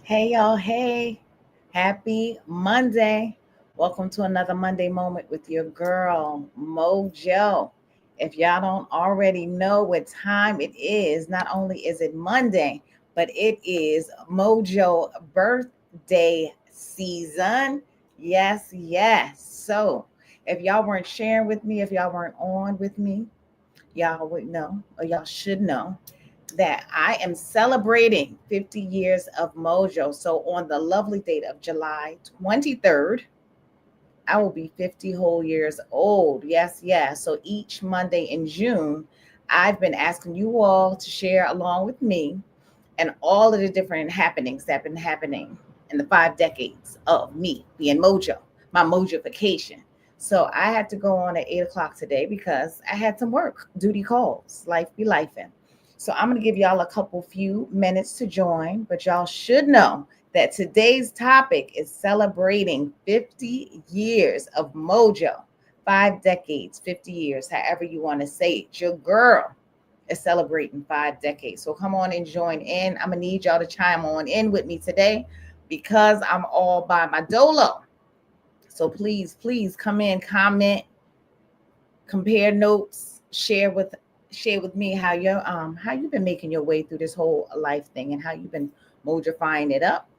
Hey, y'all. Hey, happy Monday. Welcome to another Monday moment with your girl, Mojo. If y'all don't already know what time it is, not only is it Monday, but it is Mojo birthday season. Yes, yes. So, if y'all weren't sharing with me, if y'all weren't on with me, y'all would know, or y'all should know that I am celebrating 50 years of Mojo. So on the lovely date of July 23rd, I will be 50 whole years old. Yes, yes. So each Monday in June, I've been asking you all to share along with me and all of the different happenings that have been happening in the 5 decades of me being Mojo, my Mojofication. So I had to go on at 8 o'clock today because I had some work, duty calls, life be lifing. So I'm gonna give y'all a couple few minutes to join, but y'all should know that today's topic is celebrating 50 years of Mojo. 5 decades, 50 years, however you want to say it. Your girl is celebrating 5 decades. So come on and join in. I'm gonna need y'all to chime on in with me today because I'm all by my dolo. So please, please come in, comment, compare notes, share with me how you've been making your way through this whole life thing and how you've been mojifying it up.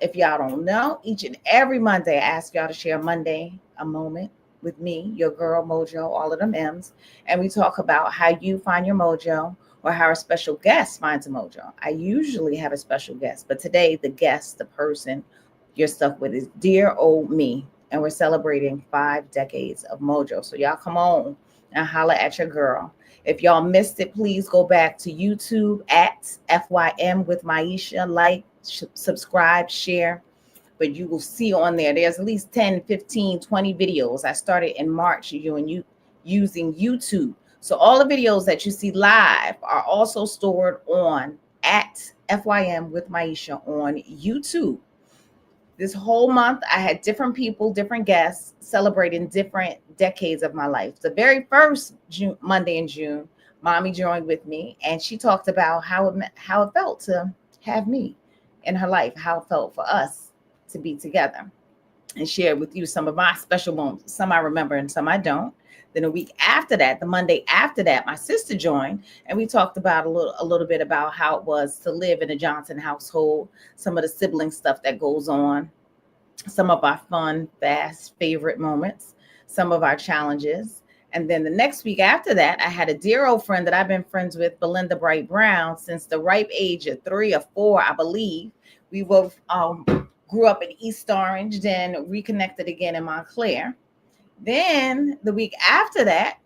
If y'all don't know, each and every Monday I ask y'all to share Monday a moment with me, your girl Mojo, all of them M's, and we talk about how you find your mojo or how a special guest finds a mojo. I usually have a special guest, but today the guest, the person you're stuck with is dear old me, and we're celebrating 5 decades of Mojo. So y'all come on and holla at your girl. If y'all missed it, please go back to YouTube at FYM with Maisha. Like, subscribe, share. But you will see on there's at least 10, 15, 20 videos. I started in March using YouTube. So all the videos that you see live are also stored on at FYM with Maisha on YouTube. This whole month, I had different people, different guests celebrating different decades of my life. The very first Monday in June, Mommy joined with me, and she talked about how it felt to have me in her life, how it felt for us to be together, and share with you some of my special moments. Some I remember and some I don't. Then a week after that, the Monday after that, my sister joined, and we talked about a little bit about how it was to live in a Johnson household, some of the sibling stuff that goes on, some of our fun, fast, favorite moments, some of our challenges. And then the next week after that, I had a dear old friend that I've been friends with, Belinda Bright Brown, since the ripe age of 3 or 4, I believe. We both grew up in East Orange, then reconnected again in Montclair. Then the week after that,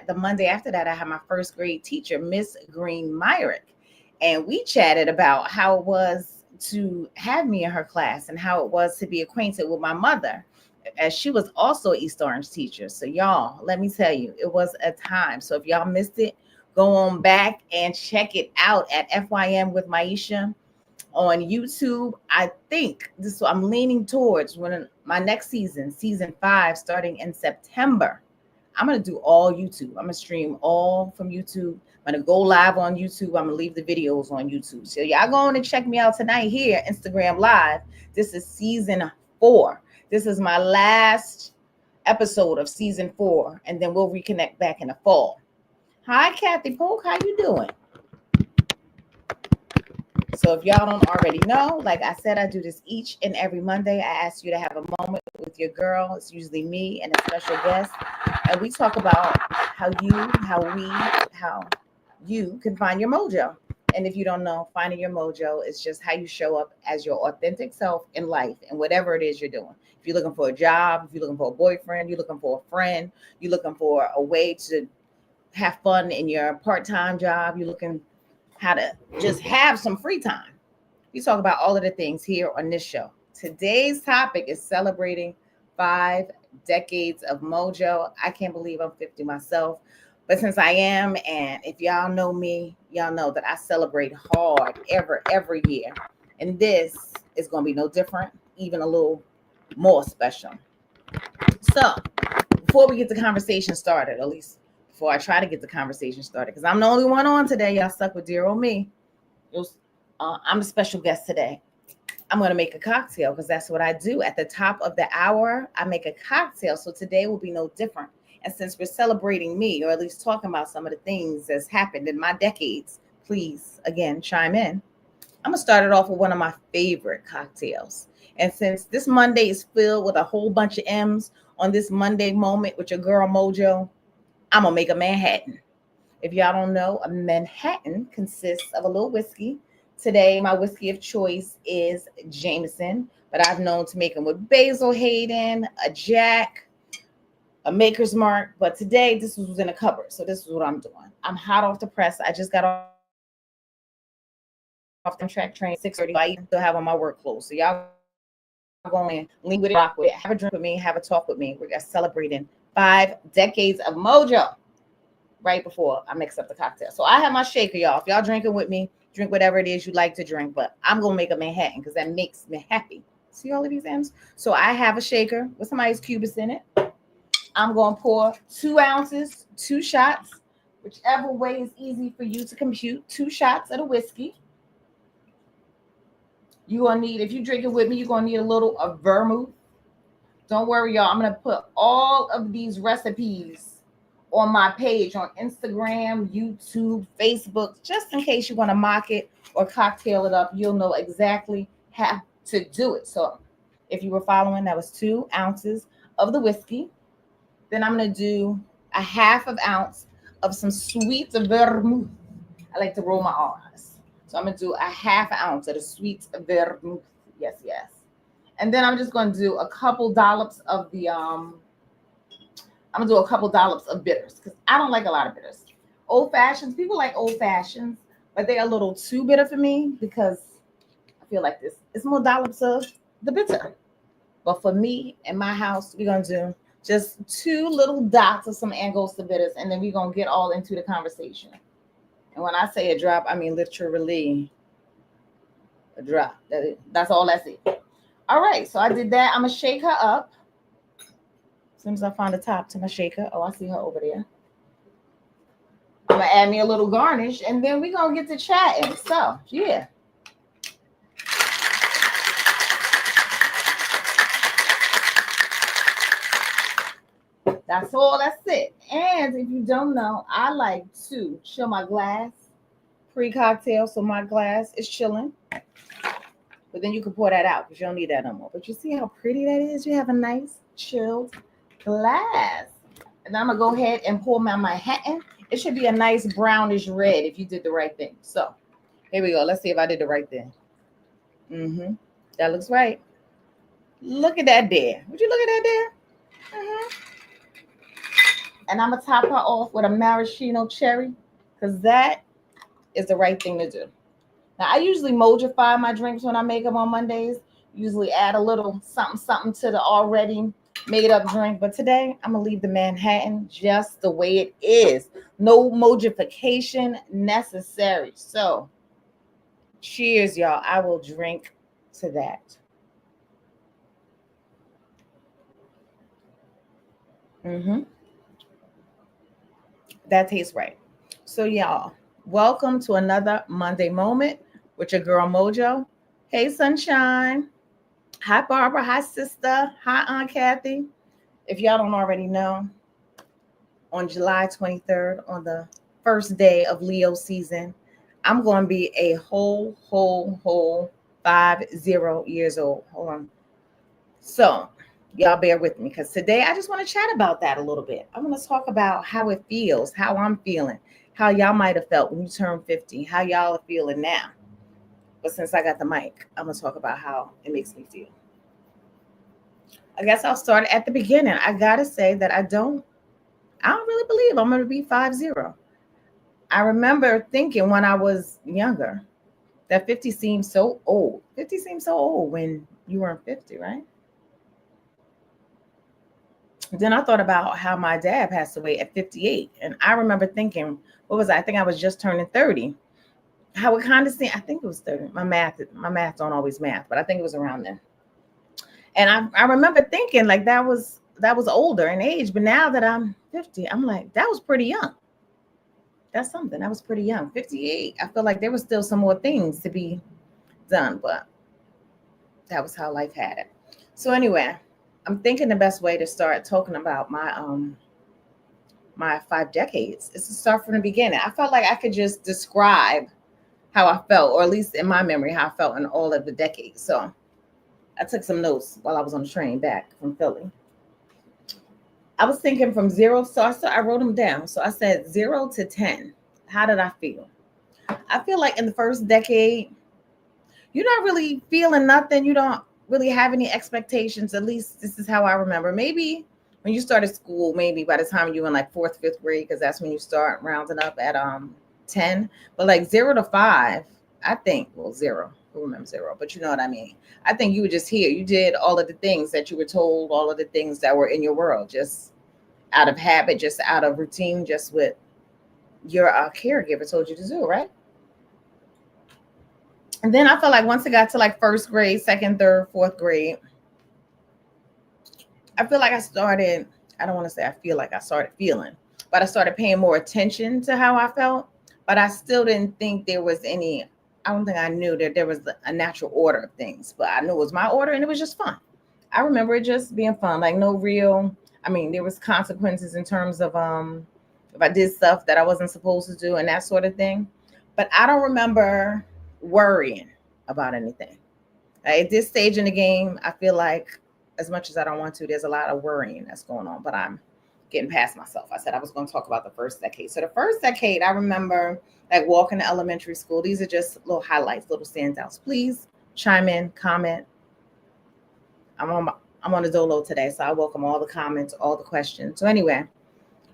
the Monday after that, I had my first grade teacher, Miss Green Myrick. And we chatted about how it was to have me in her class and how it was to be acquainted with my mother, as she was also an East Orange teacher. So, y'all, let me tell you, it was a time. So, if y'all missed it, go on back and check it out at FYM with Maisha on YouTube. I think this I'm leaning towards when my next season 5, starting in September. I'm gonna do all YouTube. I'm gonna stream all from YouTube. I'm gonna go live on YouTube. I'm gonna leave the videos on YouTube. So y'all go on and check me out tonight here, Instagram Live. This is season 4. This is my last episode of season 4, and then we'll reconnect back in the fall. Hi, Kathy Polk. How you doing? So if y'all don't already know, like I said, I do this each and every Monday. I ask you to have a moment with your girl. It's usually me and a special guest. And we talk about how you can find your mojo. And if you don't know, finding your mojo is just how you show up as your authentic self in life and whatever it is you're doing. If you're looking for a job, if you're looking for a boyfriend, you're looking for a friend, you're looking for a way to have fun in your part-time job, you're looking how to just have some free time. We talk about all of the things here on this show. Today's topic is celebrating 5 decades of Mojo. I can't believe I'm 50 myself, but since I am, and if y'all know me, y'all know that I celebrate hard every year. And this is going to be no different, even a little more special. So, before we get the conversation started, at least before I try to get the conversation started, because I'm the only one on today. Y'all stuck with dear old me. I'm a special guest today. I'm going to make a cocktail because that's what I do. At the top of the hour, I make a cocktail. So today will be no different. And since we're celebrating me, or at least talking about some of the things that's happened in my decades, please, again, chime in. I'm going to start it off with one of my favorite cocktails. And since this Monday is filled with a whole bunch of M's on this Monday moment with your girl Mojo, I'm going to make a Manhattan. If y'all don't know, a Manhattan consists of a little whiskey. Today, my whiskey of choice is Jameson, but I've known to make them with Basil Hayden, a Jack, a Maker's Mark. But today, this was in a cupboard, so this is what I'm doing. I'm hot off the press. I just got off the track train 6:30. I even still have on my work clothes, so y'all go in, lean with it, rock with it, have a drink with me, have a talk with me. We're celebrating 5 decades of Mojo. Right before I mix up the cocktail. So I have my shaker, y'all. If y'all drinking with me, drink whatever it is you like to drink, but I'm going to make a Manhattan because that makes me happy. See all of these M's? So I have a shaker with some ice cubes in it. I'm going to pour 2 ounces, 2 shots, whichever way is easy for you to compute, 2 shots of the whiskey. You're going to need, if you're drinking with me, you're going to need a little of vermouth. Don't worry, y'all. I'm going to put all of these recipes on my page on Instagram, YouTube, Facebook, just in case you want to mock it or cocktail it up. You'll know exactly how to do it. So if you were following, that was 2 ounces of the whiskey. Then I'm going to do a half of ounce of some sweet vermouth. I like to roll my R's. So I'm going to do a half ounce of the sweet vermouth. Yes, yes. And then I'm just going to do a couple dollops of the I'm gonna do a couple dollops of bitters because I don't like a lot of bitters. Old fashions, people like old fashions, but they're a little too bitter for me because I feel like this. It's more dollops of the bitter. But for me in my house, we're gonna do just 2 little dots of some Angosta bitters, and then we're gonna get all into the conversation. And when I say a drop, I mean literally a drop. That's all that's it. All right, so I did that. I'm gonna shake her up. As soon as I find the top to my shaker. Oh, I see her over there. I'm going to add me a little garnish, and then we're going to get to chatting. So, yeah. That's all. That's it. And if you don't know, I like to chill my glass pre-cocktail, so my glass is chilling. But then you can pour that out because you don't need that no more. But you see how pretty that is? You have a nice, chilled glass. And I'm gonna go ahead and pour my Manhattan. It should be a nice brownish red if you did the right thing. So here we go. Let's see if I did the right thing. That looks right. Look at that there. Would you look at that there? And I'm gonna top her off with a maraschino cherry because that is the right thing to do. Now I usually mojify my drinks when I make them on Mondays. Usually add a little something to the already made up drink, but today I'm gonna leave the Manhattan just the way it is. No mojification necessary. So cheers, y'all. I will drink to that. That tastes right. So y'all, welcome to another Monday moment with your girl Mojo. Hey sunshine. Hi Barbara. Hi sister. Hi Aunt Kathy. If y'all don't already know, on July 23rd, on the first day of Leo season, I'm going to be a whole 50 years old. Hold on. So, y'all bear with me because today I just want to chat about that a little bit. I want to talk about how it feels, how I'm feeling, how y'all might have felt when you turned 50, how y'all are feeling now. But since I got the mic, I'm going to talk about how it makes me feel. I guess I'll start at the beginning. I got to say that I don't really believe I'm going to be 50. I remember thinking when I was younger that 50 seemed so old. 50 seemed so old when you weren't 50, right? Then I thought about how my dad passed away at 58. And I remember thinking, what was I? I think I was just turning 30. How it kind of seemed, I think it was 30. My math don't always math, but I think it was around then. And I remember thinking like that was older in age. But now that I'm 50, I'm like, that was pretty young. That's something. That was pretty young. 58. I feel like there was still some more things to be done, but That was how life had it. So anyway, I'm thinking the best way to start talking about my 5 decades is to start from the beginning. I felt like I could just describe how I felt, or at least in my memory, how I felt in all of the decades. So I took some notes while I was on the train back from Philly. I was thinking from zero, I wrote them down. So I said 0 to 10. How did I feel? I feel like in the first decade, you're not really feeling nothing. You don't really have any expectations. At least this is how I remember. Maybe when you started school, maybe by the time you were in like fourth, fifth grade, because that's when you start rounding up at 10. But like 0 to 5, I think, well, zero. Who remembers zero? But you know what I mean. I think you were just here. You did all of the things that you were told, all of the things that were in your world, just out of habit, just out of routine, just what your caregiver told you to do, right? And then I felt like once it got to like first grade, second, third, fourth grade, I feel like I don't want to say I feel like I started feeling, but I started paying more attention to how I felt. But I still didn't think there was I don't think I knew that there was a natural order of things, but I knew it was my order and it was just fun. I remember it just being fun, like no real, I mean, there was consequences in terms of if I did stuff that I wasn't supposed to do and that sort of thing. But I don't remember worrying about anything. At this stage in the game, I feel like as much as I don't want to, there's a lot of worrying that's going on, but I'm getting past myself. I said I was going to talk about the first decade. So the first decade, I remember like walking to elementary school. These are just little highlights, little standouts. Please chime in, comment. I'm on the dolo today, so I welcome all the comments, all the questions. So anyway,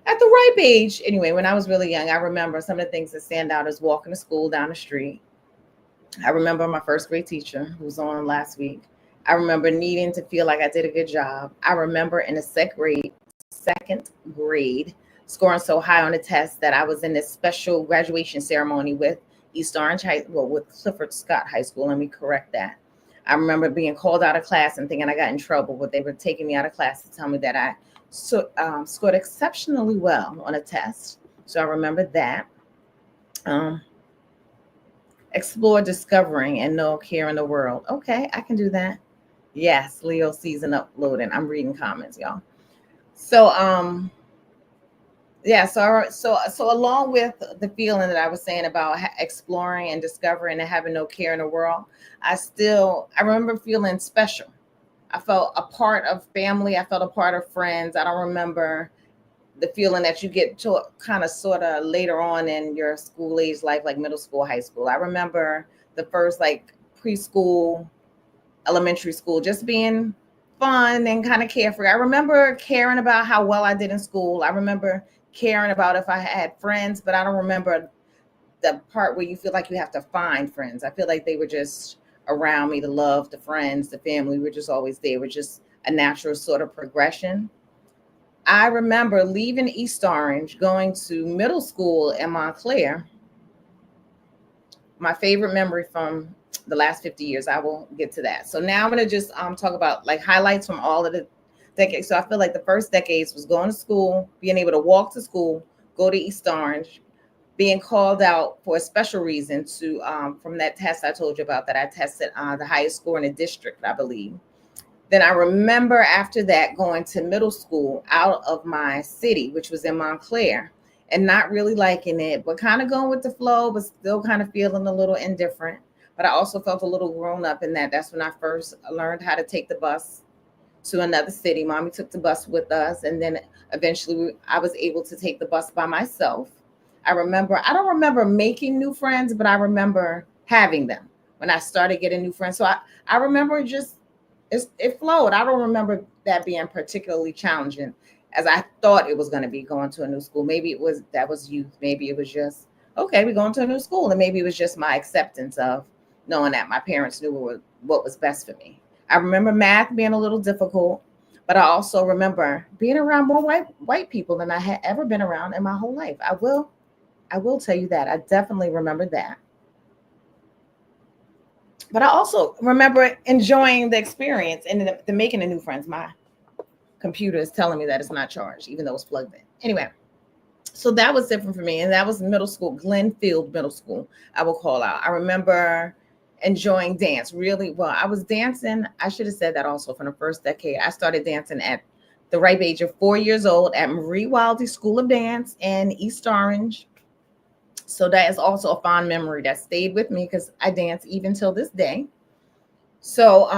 at the ripe age, anyway, when I was really young, I remember some of the things that stand out is walking to school down the street. I remember my first grade teacher who was on last week. I remember needing to feel like I did a good job. I remember in the second grade, scoring so high on the test that I was in this special graduation ceremony with East Orange with Clifford Scott High School. Let me correct that. I remember being called out of class and thinking I got in trouble, but they were taking me out of class to tell me that I scored exceptionally well on a test. So I remember that. Explore discovering and no care in the world. Okay, I can do that. Yes, Leo season uploading. I'm reading comments, y'all. So yeah, so along with the feeling that I was saying about exploring and discovering and having no care in the world, I remember feeling special. I felt a part of family. I felt a part of friends. I don't remember the feeling that you get to kind of sort of later on in your school age life, like middle school, high school. I remember the first like preschool, elementary school, just being fun and kind of carefree. I remember caring about how well I did in school. I remember caring about if I had friends, but I don't remember the part where you feel like you have to find friends. I feel like they were just around me, the love, the friends, the family were just always there. It was just a natural sort of progression. I remember leaving East Orange, going to middle school in Montclair. My favorite memory from the last 50 years. I will get to that. So now I'm going to just talk about like highlights from all of the decades. So I feel like the first decades was going to school, being able to walk to school, go to East Orange, being called out for a special reason to from that test I told you about that I tested the highest score in the district, I believe. Then I remember after that going to middle school out of my city, which was in Montclair, and not really liking it, but kind of going with the flow, but still kind of feeling a little indifferent. But I also felt a little grown up in that. That's when I first learned how to take the bus to another city. Mommy took the bus with us, and then eventually I was able to take the bus by myself. I don't remember making new friends, but I remember having them when I started getting new friends. So I remember just it flowed. I don't remember that being particularly challenging as I thought it was going to be going to a new school. Maybe that was youth. Maybe it was just, okay, we're going to a new school. And maybe it was just my acceptance of knowing that my parents knew what was best for me. I remember math being a little difficult, but I also remember being around more white people than I had ever been around in my whole life. I will tell you that. I definitely remember that. But I also remember enjoying the experience and the making the new friends. My computer is telling me that it's not charged, even though it's plugged in. Anyway, so that was different for me. And that was middle school, Glenfield Middle School, I will call out. I remember enjoying dance really well. I was dancing, I should have said that also from the first decade. I started dancing at the ripe age of 4 years old at Marie Wildy School of Dance in East Orange. So that is also a fond memory that stayed with me because I dance even till this day. So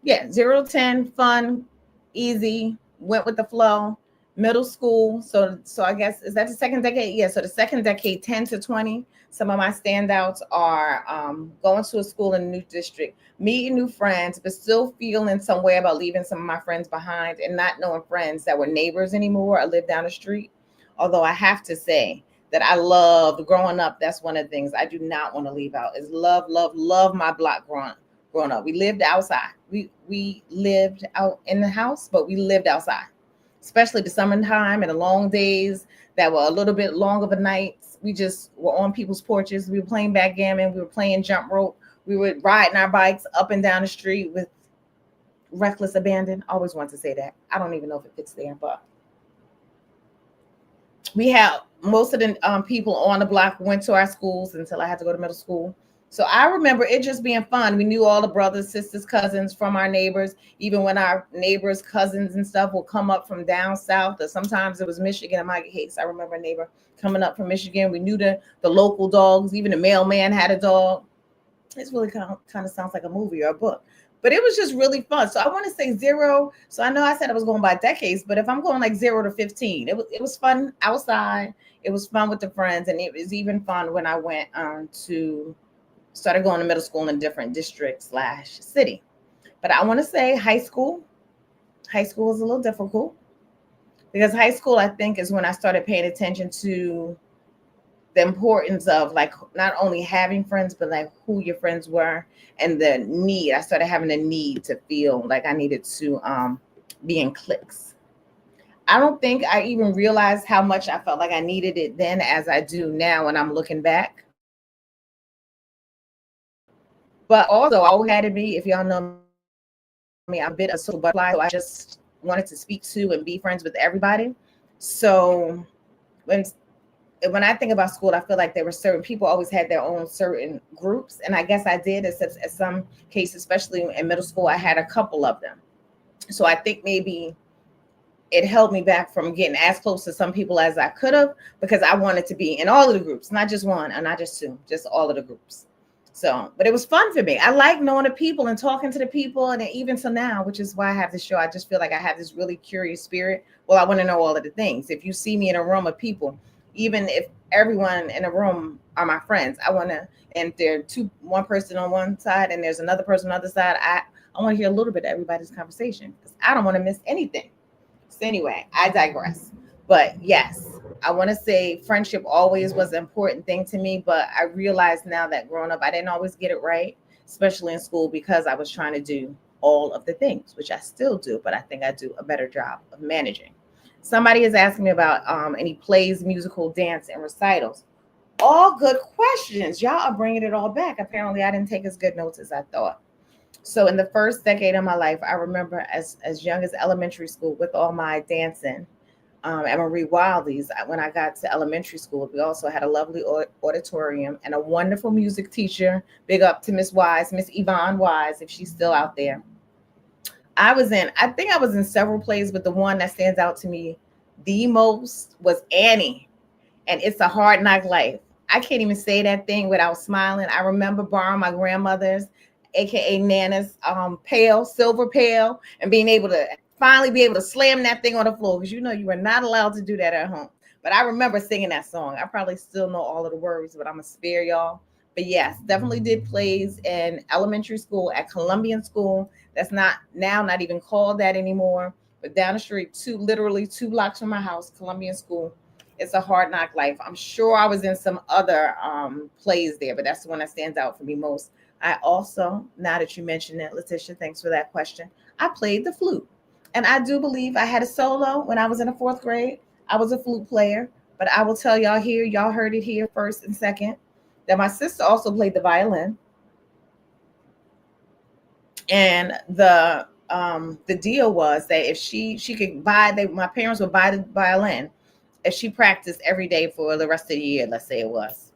yeah, 0 to 10, fun, easy, went with the flow. Middle school. So I guess is that the second decade? Yeah. So the second decade, 10 to 20. Some of my standouts are going to a school in a new district, meeting new friends, but still feeling some way about leaving some of my friends behind and not knowing friends that were neighbors anymore or lived down the street. Although I have to say that I loved growing up. That's one of the things I do not want to leave out is love, love, love my block growing up. We lived outside. We lived out in the house, but we lived outside, especially the summertime and the long days that were a little bit long of a nights. We just were on people's porches. We were playing backgammon. We were playing jump rope. We were riding our bikes up and down the street with reckless abandon. I always want to say that. I don't even know if it fits there, but we had most of the people on the block went to our schools until I had to go to middle school. So I remember it just being fun. We knew all the brothers, sisters, cousins from our neighbors, even when our neighbors, cousins and stuff will come up from down south, or sometimes it was Michigan. In my case, I remember a neighbor coming up from Michigan. We knew the local dogs. Even the mailman had a dog. It's really kind of sounds like a movie or a book, but it was just really fun. So I want to say zero. So I know I said I was going by decades, but if I'm going like 0 to 15, it was fun outside. It was fun with the friends, and it was even fun when I went to started going to middle school in different districts slash city. But I want to say high school. High school is a little difficult because high school I think is when I started paying attention to the importance of like not only having friends but like who your friends were and the need. I started having a need to feel like I needed to be in cliques. I don't think I even realized how much I felt like I needed it then as I do now when I'm looking back. But also I always had to be, if y'all know me, I'm a bit of a social butterfly, so I just wanted to speak to and be friends with everybody. So when when I think about school, I feel like there were certain people always had their own certain groups. And I guess I did, except in some cases, especially in middle school, I had a couple of them. So I think maybe it held me back from getting as close to some people as I could have because I wanted to be in all of the groups, not just one and not just two, just all of the groups. So, but it was fun for me. I like knowing the people and talking to the people. And even to now, which is why I have this show, I just feel like I have this really curious spirit. Well, I want to know all of the things. If you see me in a room of people, even if everyone in a room are my friends, I want to, and there one person on one side and there's another person on the other side, I want to hear a little bit of everybody's conversation because I don't want to miss anything. So anyway, I digress. But yes, I want to say friendship always was an important thing to me, but I realize now that growing up, I didn't always get it right, especially in school, because I was trying to do all of the things, which I still do, but I think I do a better job of managing. Somebody is asking me about any plays, musical, dance, and recitals. All good questions. Y'all are bringing it all back. Apparently, I didn't take as good notes as I thought. So in the first decade of my life, I remember as young as elementary school with all my dancing at Marie Wildy's. When I got to elementary school, we also had a lovely auditorium and a wonderful music teacher. Big up to Miss Wise, Miss Yvonne Wise, if she's still out there. I think I was in several plays, but the one that stands out to me the most was Annie and It's a Hard Knock Life. I can't even say that thing without smiling. I remember borrowing my grandmother's, aka Nana's, pail, silver pail, and being able to finally be able to slam that thing on the floor because you were not allowed to do that at home. But I remember singing that song. I probably still know all of the words, but I'm gonna spare y'all. But yes, definitely did plays in elementary school at Columbian School. That's not even called that anymore. But down the street, literally 2 blocks from my house, Columbian School. It's a Hard Knock Life. I'm sure I was in some other plays there, but that's the one that stands out for me most. I also, now that you mentioned it, Letitia, thanks for that question. I played the flute. And I do believe I had a solo when I was in the 4th grade. I was a flute player, but I will tell y'all here, y'all heard it here first and second, that my sister also played the violin. And the deal was that if she could my parents would buy the violin if she practiced every day for the rest of the year, let's say it was.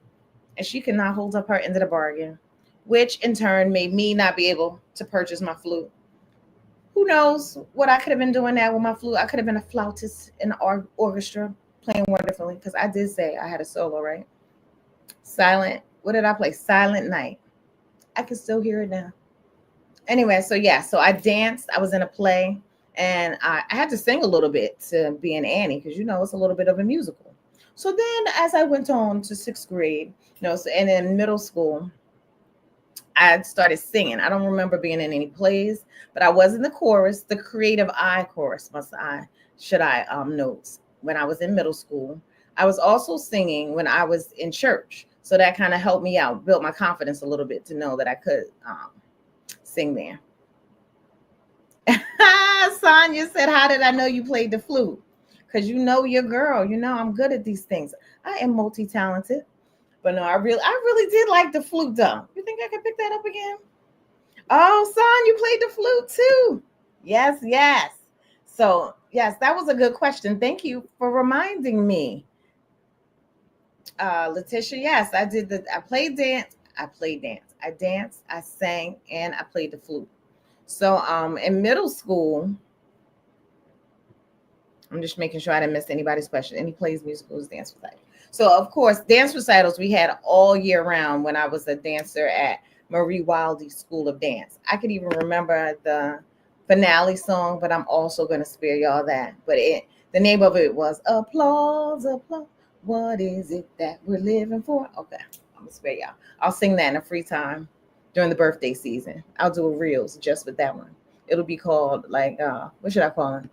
And she could not hold up her end of the bargain. which in turn made me not be able to purchase my flute. Who knows what I could have been doing now with my flute? I could have been a flautist in the orchestra playing wonderfully because I did say I had a solo, right? Silent. What did I play? Silent Night. I can still hear it now. Anyway, so yeah, so I danced. I was in a play, and I had to sing a little bit to be an Annie because it's a little bit of a musical. So then, as I went on to sixth grade, and in middle school, I started singing. I don't remember being in any plays, but I was in the chorus, the creative eye chorus, should I notes when I was in middle school. I was also singing when I was in church. So that kind of helped me out, built my confidence a little bit to know that I could sing there. Sonia said, how did I know you played the flute? Because your girl, I'm good at these things. I am multi-talented. But no, I really did like the flute though. You think I could pick that up again? Oh, son, you played the flute too. Yes, yes. So yes, that was a good question. Thank you for reminding me. Letitia, yes, I played dance. I played dance. I danced, I sang, and I played the flute. So in middle school, I'm just making sure I didn't miss anybody's question. Any plays, musicals, dance recitals. So of course, dance recitals we had all year round when I was a dancer at Marie Wildy School of Dance. I could even remember the finale song, but I'm also going to spare y'all that. But the name of it was Applause, Applause. What is it that we're living for? Okay, I'm going to spare y'all. I'll sing that in a free time during the birthday season. I'll do a reels just with that one. It'll be called what should I call it?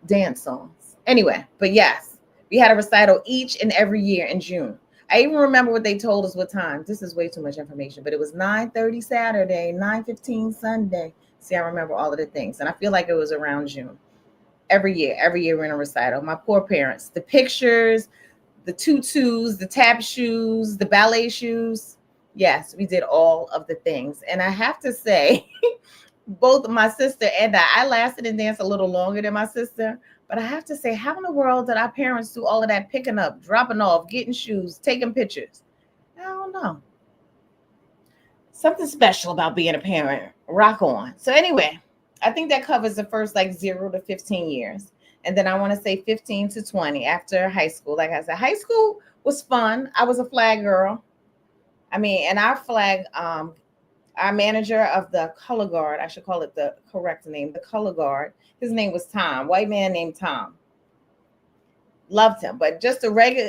Dance songs. Anyway, but yes, we had a recital each and every year in June. I even remember what they told us what time. This is way too much information, but it was 9:30 Saturday, 9:15 Sunday. See, I remember all of the things. And I feel like it was around June. Every year we're in a recital. My poor parents, the pictures, the tutus, the tap shoes, the ballet shoes. Yes, we did all of the things. And I have to say, both my sister and I lasted in dance a little longer than my sister. But I have to say, how in the world did our parents do all of that picking up, dropping off, getting shoes, taking pictures? I don't know. Something special about being a parent. Rock on. So anyway, I think that covers the first 0 to 15 years. And then I want to say 15 to 20 after high school. Like I said, high school was fun. I was a flag girl. And our manager of the color guard, I should call it the correct name, the color guard, his name was Tom, white man named Tom. Loved him, but just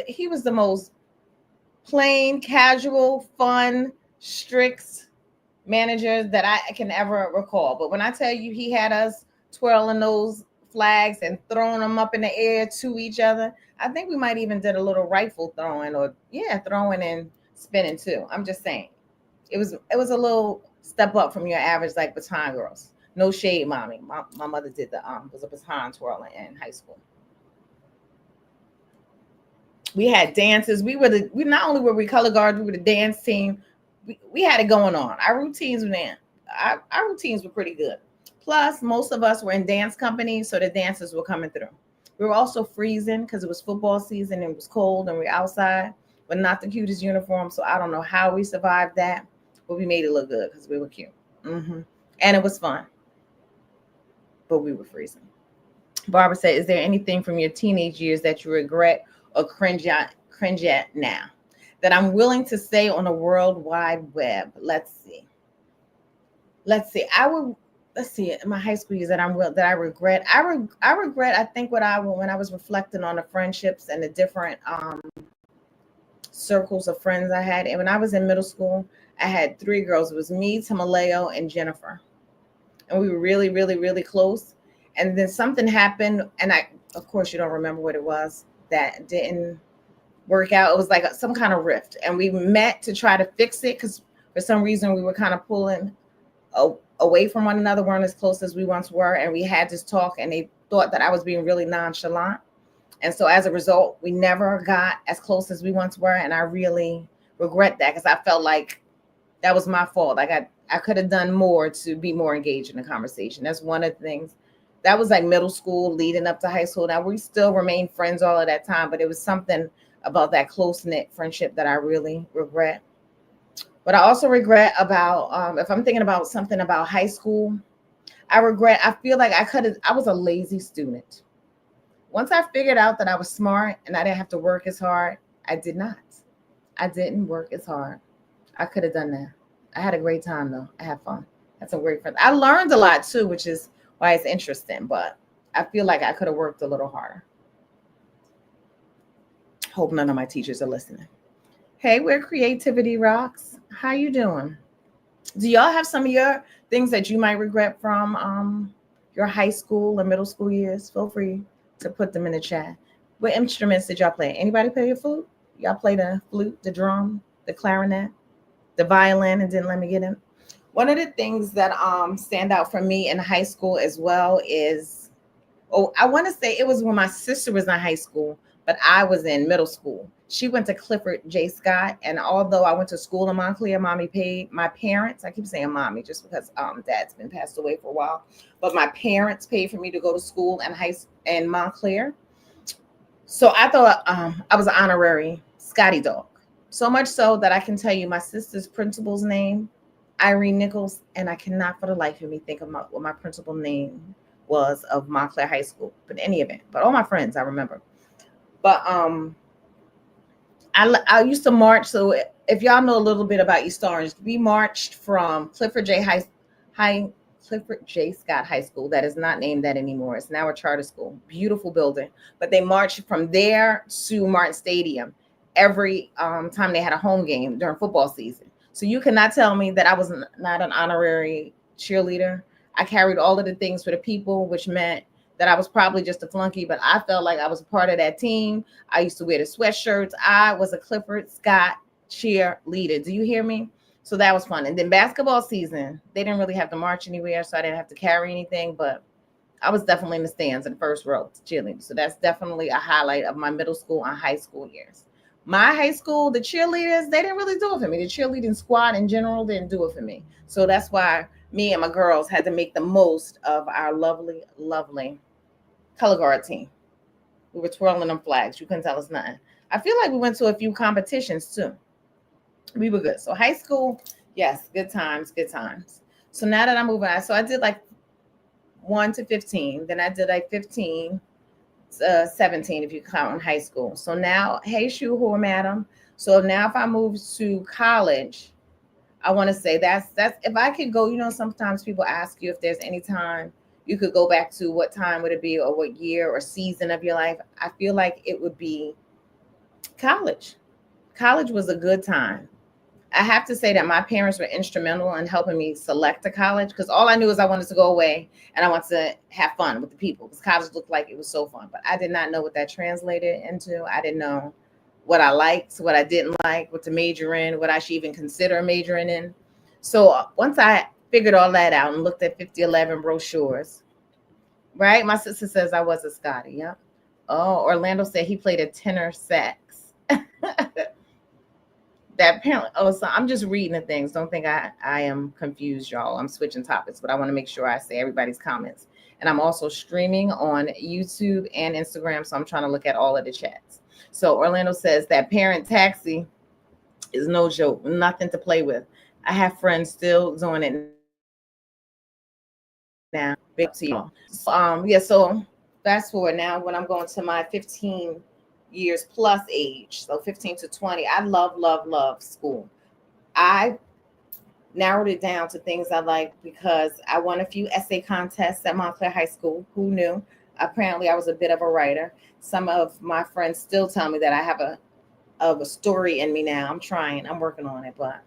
he was the most plain, casual, fun, strict manager that I can ever recall. But when I tell you he had us twirling those flags and throwing them up in the air to each other, I think we might even did a little rifle throwing throwing and spinning too. I'm just saying. It was a little step up from your average baton girls. No shade, mommy. My mother did was a baton twirling in high school. We had dances. We not only were we color guards, we were the dance team. We had it going on. Our routines were pretty good. Plus, most of us were in dance companies, so the dancers were coming through. We were also freezing because it was football season and it was cold and we were outside, but not the cutest uniform. So I don't know how we survived that. But we made it look good because we were cute. And it was fun. But we were freezing. Barbara said, is there anything from your teenage years that you regret or cringe at now that I'm willing to say on the World Wide Web? Let's see. Let's see. In my high school years that I regret. I regret, I think, when I was reflecting on the friendships and the different circles of friends I had. And when I was in middle school, I had 3 girls. It was me, Tamaleo, and Jennifer. And we were really, really, really close. And then something happened. And of course, you don't remember what it was that didn't work out. It was some kind of rift. And we met to try to fix it because for some reason we were kind of pulling away from one another, weren't as close as we once were. And we had this talk and they thought that I was being really nonchalant. And so as a result, we never got as close as we once were. And I really regret that because I felt like that was my fault. I could have done more to be more engaged in the conversation. That's one of the things. That was middle school leading up to high school. Now we still remain friends all of that time, but it was something about that close-knit friendship that I really regret. But I also regret about if I'm thinking about something about high school, I feel like I was a lazy student. Once I figured out that I was smart and I didn't have to work as hard, I did not. I didn't work as hard. I could have done that. I had a great time though. I had fun. Had some great friends. I learned a lot too, which is why it's interesting. But I feel like I could have worked a little harder. Hope none of my teachers are listening. Hey, where creativity rocks. How you doing? Do y'all have some of your things that you might regret from your high school or middle school years? Feel free to put them in the chat. What instruments did y'all play? Anybody play your flute? Y'all play the flute, the drum, the clarinet, the violin, and didn't let me get in. One of the things that stand out for me in high school as well is, oh, I want to say it was when my sister was in high school, but I was in middle school. She went to Clifford J. Scott, and although I went to school in Montclair, mommy paid my parents. I keep saying mommy just because dad's been passed away for a while, but my parents paid for me to go to school in Montclair. So I thought I was an honorary Scotty dog. So much so that I can tell you my sister's principal's name, Irene Nichols, and I cannot for the life of me think of what my principal name was of Montclair High School. But in any event, but all my friends I remember. But I used to march. So if y'all know a little bit about East Orange, we marched from Clifford J. Scott High School. That is not named that anymore. It's now a charter school. Beautiful building. But they marched from there to Martin Stadium every time they had a home game during football season. So you cannot tell me that I was not an honorary cheerleader. I carried all of the things for the people, which meant that I was probably just a flunky, but I felt like I was a part of that team. I used to wear the sweatshirts. I was a Clifford Scott cheerleader. Do you hear me? So that was fun. And then basketball season, they didn't really have to march anywhere, so I didn't have to carry anything, but I was definitely in the stands in the first row cheerleading. So that's definitely a highlight of my middle school and high school years. My high school, the cheerleaders, they didn't really do it for me. The cheerleading squad in general didn't do it for me. So that's why me and my girls had to make the most of our lovely, lovely color guard team. We were twirling them flags. You couldn't tell us nothing. I feel like we went to a few competitions too. We were good. So high school, yes, good times, good times. So now that I'm moving on, so I did like 1 to 15. Then I did like 15, 17 if you count in high school. So now, hey, Shuhur, madam. So now if I move to college, I want to say that's if I could go, sometimes people ask you if there's any time you could go back to, what time would it be or what year or season of your life? I feel like it would be college. College was a good time. I have to say that my parents were instrumental in helping me select a college because all I knew is I wanted to go away and I wanted to have fun with the people because college looked like it was so fun. But I did not know what that translated into. I didn't know what I liked, what I didn't like, what to major in, what I should even consider majoring in. So once I figured all that out and looked at 5011 brochures, right? My sister says I was a Scotty. Yep. Oh, Orlando said he played a tenor sax. That apparently, so I'm just reading the things. Don't think I am confused, y'all. I'm switching topics, but I want to make sure I say everybody's comments. And I'm also streaming on YouTube and Instagram, so I'm trying to look at all of the chats. So Orlando says that parent taxi is no joke, nothing to play with. I have friends still doing it now. Big to y'all. So fast forward now when I'm going to my 15 years plus age, so 15 to 20, I love school. I narrowed it down to things I like because I won a few essay contests at Montclair High School. Who knew? Apparently I was a bit of a writer. Some of my friends still tell me that I have a story in me now. I'm trying, I'm working on it, but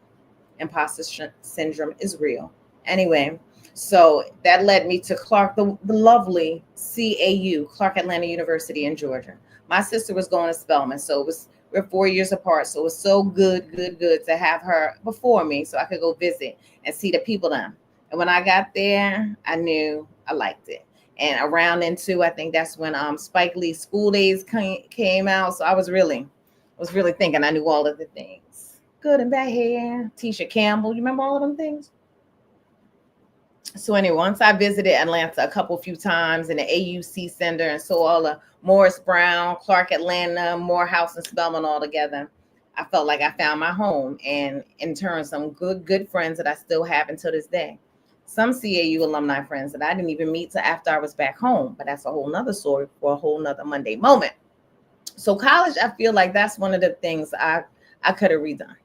imposter syndrome is real. Anyway, so that led me to Clark, the lovely CAU, Clark Atlanta University in Georgia. My sister was going to Spelman, so we're 4 years apart. So it was so good to have her before me so I could go visit and see the people then. And when I got there, I knew I liked it. And around then too, I think that's when Spike Lee's School Days came out. So I was really thinking I knew all of the things. Good and bad hair. Tisha Campbell, you remember all of them things? So anyway, once I visited Atlanta a few times in the AUC Center and saw all the Morris Brown, Clark Atlanta, Morehouse, and Spelman all together, I felt like I found my home, and in turn, some good friends that I still have until this day. Some CAU alumni friends that I didn't even meet till after I was back home, but that's a whole nother story for a whole nother Monday moment. So college, I feel like that's one of the things I could have redone.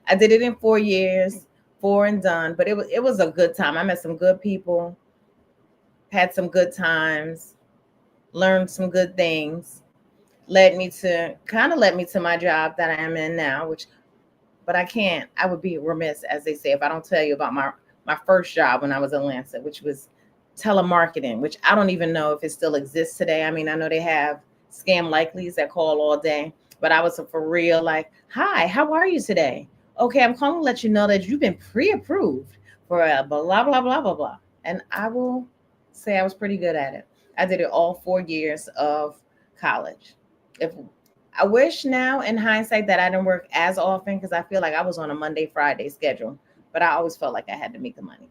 I did it in 4 years, four and done, but it was a good time. I met some good people, had some good times, learned some good things, led me to my job that I am in now, which but I would be remiss, as they say, if I don't tell you about my first job when I was in Lansing, which was telemarketing, which I don't even know if it still exists today. I mean, I know they have scam likelies that call all day, but I was for real like, hi, how are you today? Okay, I'm calling to let you know that you've been pre-approved for a blah, blah, blah, blah, blah. And I will say I was pretty good at it. I did it all 4 years of college. If I wish now in hindsight that I didn't work as often because I feel like I was on a Monday, Friday schedule, but I always felt like I had to make the money.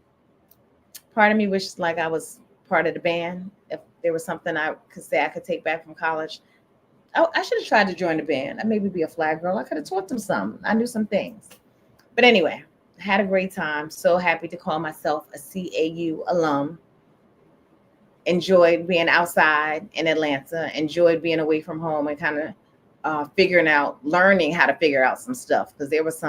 Part of me wishes like I was part of the band. If there was something I could say I could take back from college, I should have tried to join the band. I maybe be a flag girl. I could have taught them some. I knew some things. But anyway, had a great time. So happy to call myself a CAU alum. Enjoyed being outside in Atlanta. Enjoyed being away from home and kind of learning how to figure out some stuff because there was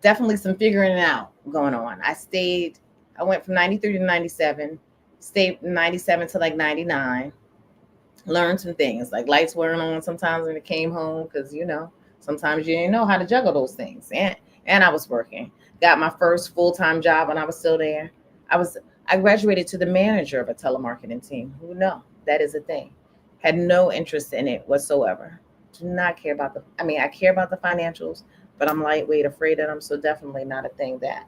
definitely some figuring it out going on. I went from 93 to 97, stayed 97 to like 99, learned some things like lights weren't on sometimes when it came home because, sometimes you didn't know how to juggle those things. And I was working. Got my first full-time job when I was still there. I graduated to the manager of a telemarketing team. Who know? That is a thing. Had no interest in it whatsoever. Do not care about I care about the financials, but I'm lightweight, afraid of them. So definitely not a thing that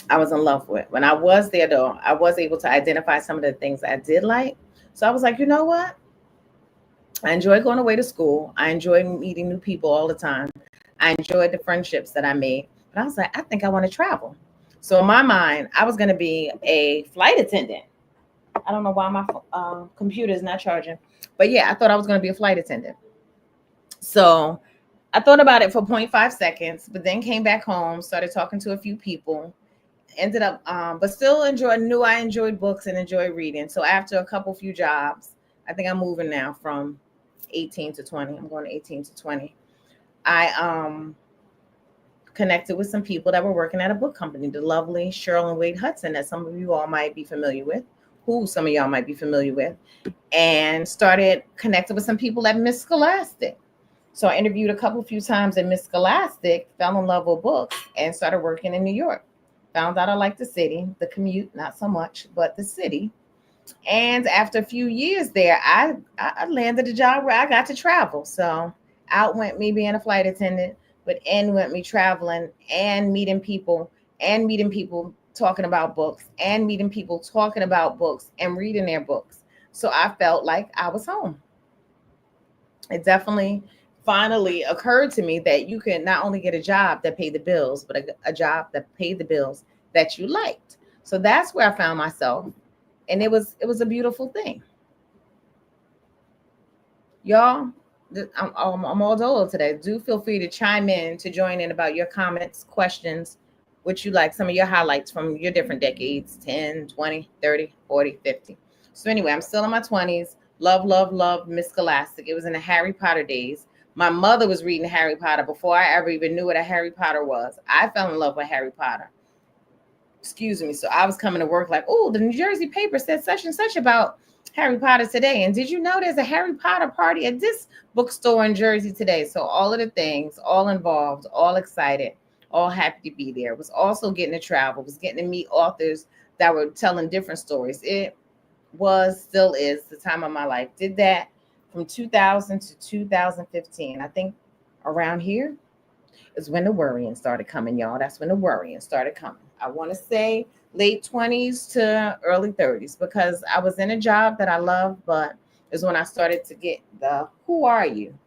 I was in love with. When I was there, though, I was able to identify some of the things I did like. So I was like, you know what? I enjoy going away to school. I enjoy meeting new people all the time. I enjoyed the friendships that I made. But I was like, I think I want to travel. So in my mind, I was going to be a flight attendant. I don't know why my computer is not charging. But yeah, I thought I was going to be a flight attendant. So I thought about it for 0.5 seconds, but then came back home, started talking to a few people, ended up, but still knew I enjoyed books and enjoyed reading. So after a few jobs, I think I'm moving now from 18 to 20. I'm going to 18 to 20. I connected with some people that were working at a book company, the lovely Cheryl and Wade Hudson, that some of you all might be familiar with, some of y'all might be familiar with, and started connecting with some people at Miss Scholastic. So I interviewed a few times at Miss Scholastic, fell in love with books, and started working in New York. Found out I liked the city, the commute, not so much, but the city. And after a few years there, I landed a job where I got to travel. So out went me being a flight attendant, but in went me traveling and meeting people talking about books and meeting people talking about books and reading their books. So I felt like I was home. It definitely finally occurred to me that you can not only get a job that paid the bills, but a job that paid the bills that you liked. So that's where I found myself. And it was a beautiful thing. Y'all, I'm all dolo today. Do feel free to chime in to join in about your comments, questions, what you like, some of your highlights from your different decades, 10, 20, 30, 40, 50. So anyway, I'm still in my 20s. Love Miss Scholastic. It was in the Harry Potter days. My mother was reading Harry Potter before I ever even knew what a Harry Potter was. I fell in love with Harry Potter. Excuse me. So I was coming to work like, oh, the New Jersey paper said such and such about Harry Potter today. And did you know there's a Harry Potter party at this bookstore in Jersey today? So all of the things, all involved, all excited, all happy to be there. Was also getting to travel, was getting to meet authors that were telling different stories. It still is the time of my life. Did that from 2000 to 2015. I think around here is when the worrying started coming, y'all. That's when the worrying started coming. I want to say late 20s to early 30s because I was in a job that I love, but is when I started to get who are you?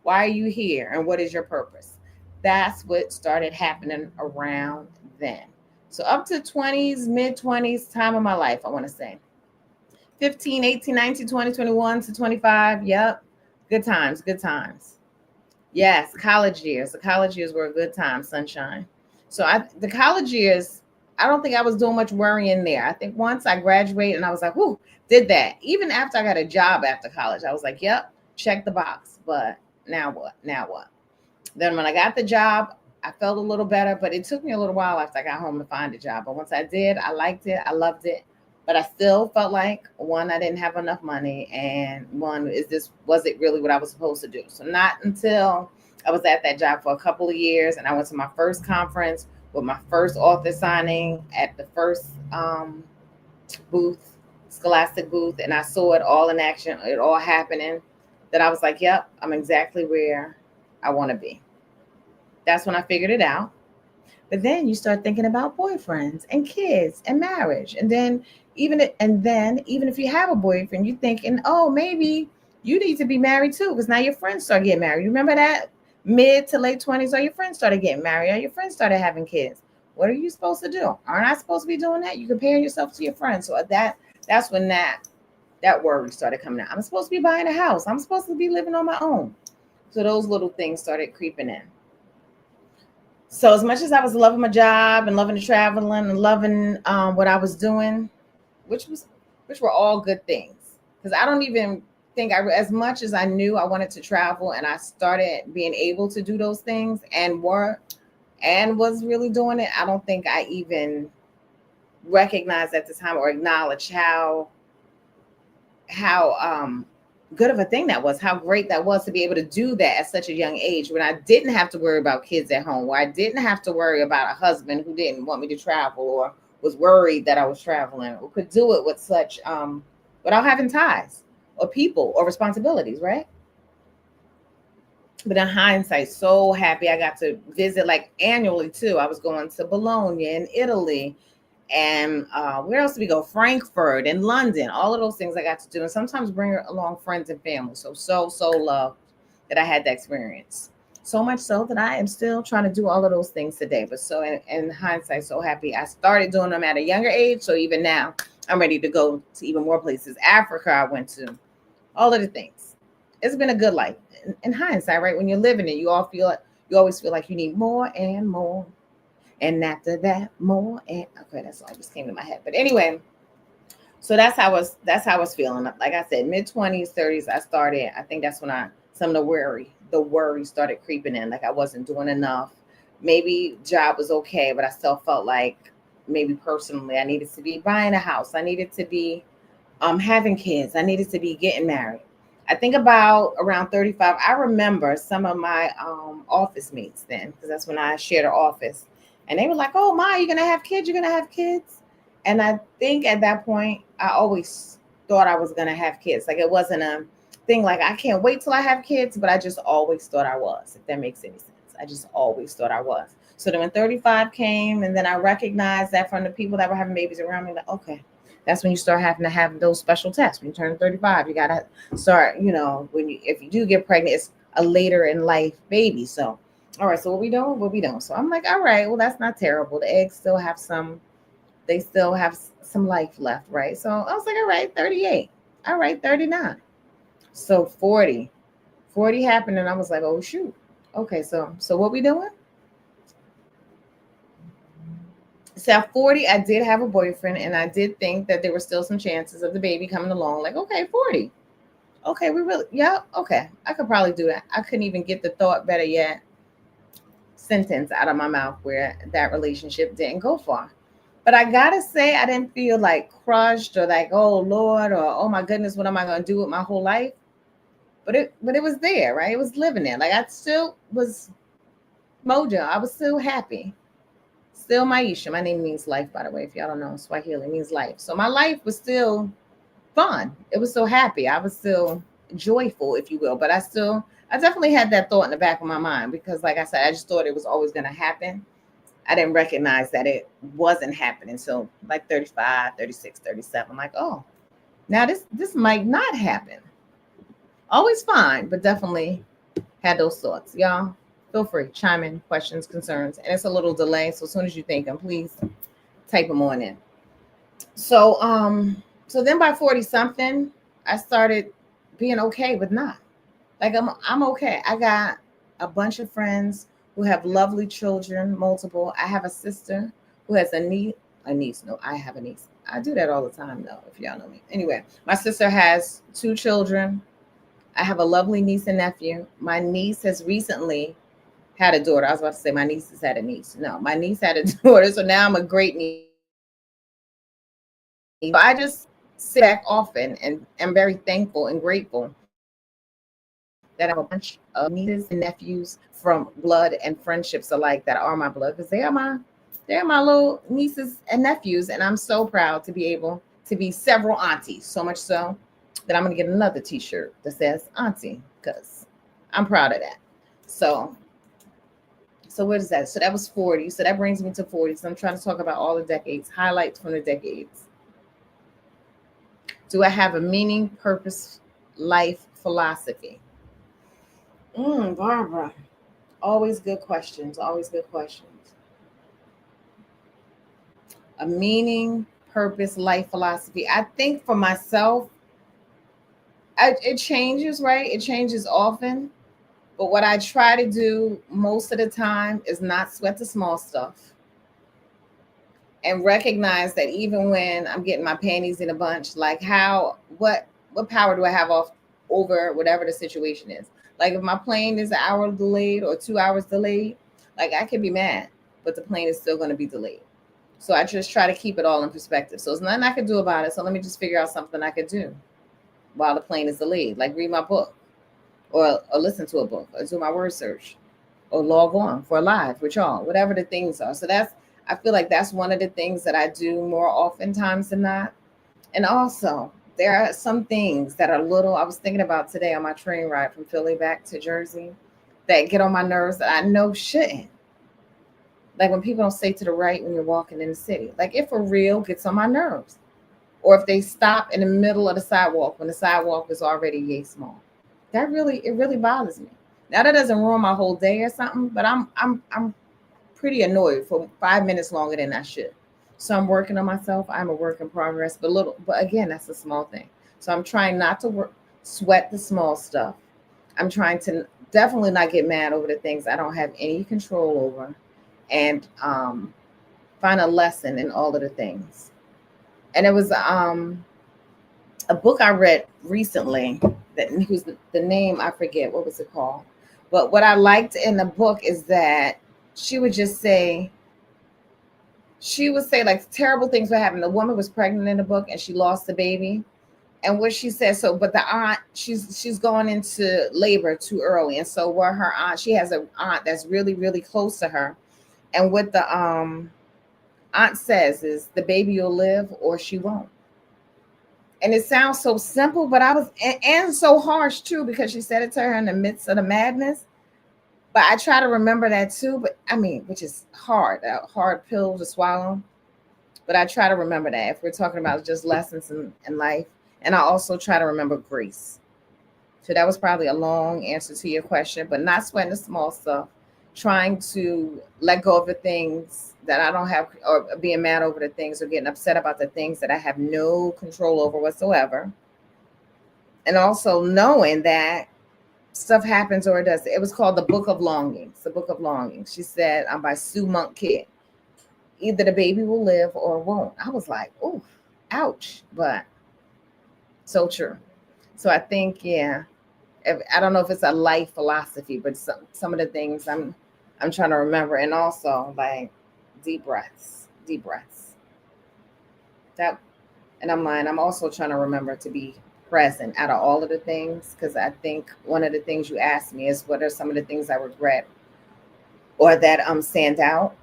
Why are you here? And what is your purpose? That's what started happening around then. So up to 20s, mid 20s, time of my life, I want to say. 15, 18, 19, 20, 21 to 25. Yep. Good times. Yes, college years. The college years were a good time, sunshine. The college years, I don't think I was doing much worrying there. I think once I graduated and I was like, whoo, did that. Even after I got a job after college, I was like, yep, check the box. But now what? Now what? Then when I got the job, I felt a little better, but it took me a little while after I got home to find a job. But once I did, I liked it. I loved it. But I still felt like one, I didn't have enough money, and one is this was it really what I was supposed to do? So not until I was at that job for a couple of years, and I went to my first conference with my first author signing at the first booth, Scholastic booth, and I saw it all in action, it all happening. That I was like, "Yep, I'm exactly where I want to be." That's when I figured it out. But then you start thinking about boyfriends and kids and marriage. And then even if you have a boyfriend, you're thinking, oh, maybe you need to be married too, because now your friends start getting married. You remember that mid to late 20s, or your friends started getting married, or your friends started having kids. What are you supposed to do? Aren't I supposed to be doing that? You're comparing yourself to your friends. So that's when that worry started coming out. I'm supposed to be buying a house. I'm supposed to be living on my own. So those little things started creeping in. So as much as I was loving my job and loving the traveling and loving what I was doing, which was which were all good things, because I don't even think as much as I knew I wanted to travel and I started being able to do those things and was really doing it. I don't think I even recognized at the time or acknowledged how good of a thing that was, how great that was to be able to do that at such a young age, when I didn't have to worry about kids at home, where I didn't have to worry about a husband who didn't want me to travel or was worried that I was traveling, or could do it with such without having ties or people or responsibilities, right? But in hindsight, so happy I got to visit like annually too. I was going to Bologna in Italy, and where else did we go? Frankfurt and London. All of those things I got to do, and sometimes bring along friends and family. So loved that I had that experience. So much so that I am still trying to do all of those things today. But so in hindsight, so happy I started doing them at a younger age. So even now, I'm ready to go to even more places. Africa, I went to all of the things. It's been a good life. In hindsight, right? When you're living it, you always feel like you need more and more, and after that, more and okay, that song just came to my head. But anyway, so that's how I was feeling. Like I said, mid 20s, 30s, I started. I think that's when some of the worry started creeping in. Like I wasn't doing enough. Maybe job was okay, but I still felt like maybe personally I needed to be buying a house. I needed to be having kids. I needed to be getting married. I think about around 35. I remember some of my office mates then, because that's when I shared an office. And they were like, oh, my, you're going to have kids? You're going to have kids? And I think at that point, I always thought I was going to have kids. Like it wasn't a thing like, I can't wait till I have kids, but I just always thought I was, if that makes any sense. I just always thought I was. So then when 35 came, and then I recognized that from the people that were having babies around me, like, okay, that's when you start having to have those special tests. When you turn 35, you gotta start, if you do get pregnant, it's a later in life baby. So all right, so what we doing? What we doing? So I'm like, all right, well, that's not terrible. The eggs still have some life left, right? So I was like, all right, 38. All right, 39. So 40 happened, and I was like, oh shoot. Okay, so what we doing? So at 40, I did have a boyfriend, and I did think that there were still some chances of the baby coming along. Like, okay, 40. Okay, yeah, okay. I could probably do that. I couldn't even get the thought, better yet, sentence out of my mouth where that relationship didn't go far. But I gotta say, I didn't feel like crushed or like, oh Lord, or oh my goodness, what am I gonna do with my whole life? But it was there, right? It was living there. Like I still was Mojo. I was still happy. Still Maisha. My name means life, by the way. If y'all don't know, Swahili means life. So my life was still fun. It was so happy. I was still joyful, if you will. But I definitely had that thought in the back of my mind, because, like I said, I just thought it was always going to happen. I didn't recognize that it wasn't happening until like 35, 36, 37. I'm like, oh, now this might not happen. Always fine, but definitely had those thoughts. Y'all, feel free, chime in, questions, concerns. And it's a little delay. So as soon as you think them, please type them on in. So then by 40 something, I started being okay with not. Like I'm okay. a bunch of friends who have lovely children, multiple. I have a sister who has a niece. No, I have a niece. I do that all the time, though, if y'all know me. Anyway, my sister has two children. I have a lovely niece and nephew. My niece has recently had a daughter. I was about to say my niece has had a niece. No, my niece had a daughter. So now I'm a great niece. So I just sit back often and am very thankful and grateful that I have a bunch of nieces and nephews from blood and friendships alike that are my blood because they're my little nieces and nephews, and I'm so proud to be able to be several aunties. So much so that I'm gonna get another T-shirt that says auntie because I'm proud of that. So what is that? So that was 40. So that brings me to 40. So I'm trying to talk about all the decades, highlights from the decades. Do I have a meaning, purpose, life, philosophy? Barbara. Always good questions. Always good questions. A meaning, purpose, life, philosophy. I think for myself, it changes, right? It changes often. But what I try to do most of the time is not sweat the small stuff and recognize that even when I'm getting my panties in a bunch, like what power do I have off over whatever the situation is? Like if my plane is an hour delayed or 2 hours delayed, like I can be mad, but the plane is still going to be delayed. So I just try to keep it all in perspective. So there's nothing I can do about it. So let me just figure out something I could do while the plane is delayed, like read my book or listen to a book or do my word search or log on for a live with y'all, whatever the things are. So I feel like that's one of the things that I do more oftentimes than not. And also, there are some things that are little. I was thinking about today on my train ride from Philly back to Jersey that get on my nerves that I know shouldn't. Like when people don't say to the right when you're walking in the city. Like it for real gets on my nerves. Or if they stop in the middle of the sidewalk when the sidewalk is already yay small. It really bothers me. Now that doesn't ruin my whole day or something, but I'm pretty annoyed for 5 minutes longer than I should. So I'm working on myself. I'm a work in progress, but again, that's a small thing. So I'm trying not to sweat the small stuff. I'm trying to definitely not get mad over the things I don't have any control over, and find a lesson in all of the things. And it was a book I read recently that whose the name I forget what was it called. But what I liked in the book is that she would just say she would say like terrible things would happen. The woman was pregnant in the book and she lost the baby. And what she said, so but the aunt, she's going into labor too early. And so where her aunt, she has an aunt that's really, really close to her. And what the aunt says is the baby will live or she won't. And it sounds so simple, but and so harsh too, because she said it to her in the midst of the madness. But I try to remember that too. But I mean, which is hard, a hard pill to swallow. But I try to remember that if we're talking about just lessons in life. And I also try to remember grace. So that was probably a long answer to your question, but not sweating the small stuff, trying to let go of the things that I don't have, or being mad over the things, or getting upset about the things that I have no control over whatsoever. And also knowing that stuff happens or it doesn't. It was called The Book of Longings. The Book of Longings. She said, I'm by Sue Monk Kidd. Either the baby will live or won't. I was like, oh, ouch. But so true. So I think, yeah, I don't know if it's a life philosophy, but some of the things I'm trying to remember, and also like deep breaths. That, and I'm also trying to remember to be present out of all of the things, because I think one of the things you asked me is what are some of the things I regret or that stand out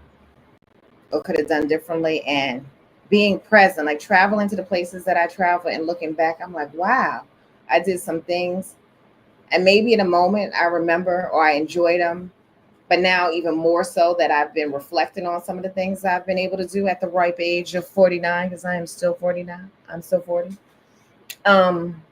or could have done differently, and being present, like traveling to the places that I travel and looking back, I'm like, wow, I did some things. And maybe in a moment I remember or I enjoyed them, but now even more so that I've been reflecting on some of the things I've been able to do at the ripe age of 49, because I am still 49. I'm still 40. Um,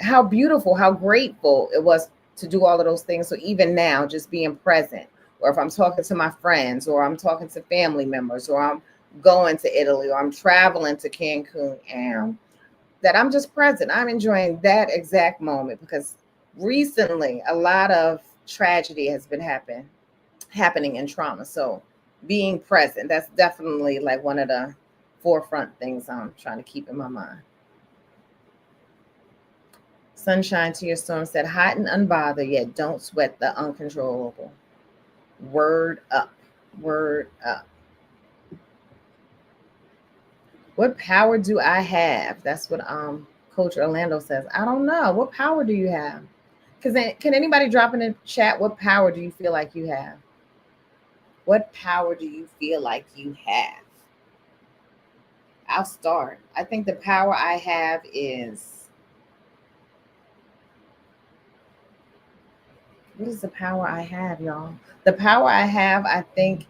how beautiful, how grateful it was to do all of those things. So even now, just being present, or if I'm talking to my friends, or I'm talking to family members, or I'm going to Italy, or I'm traveling to Cancun, and that I'm just present. I'm enjoying that exact moment, because recently a lot of tragedy has been happening in trauma. So being present, that's definitely like one of the forefront things I'm trying to keep in my mind. Sunshine to your storm said, hot and unbothered, yet don't sweat the uncontrollable. Word up. Word up. What power do I have? That's what Coach Orlando says. I don't know. What power do you have? Because can anybody drop in the chat? What power do you feel like you have? What power do you feel like you have? I'll start. I think the power I have is, what is the power I have, y'all? The power I have, I think,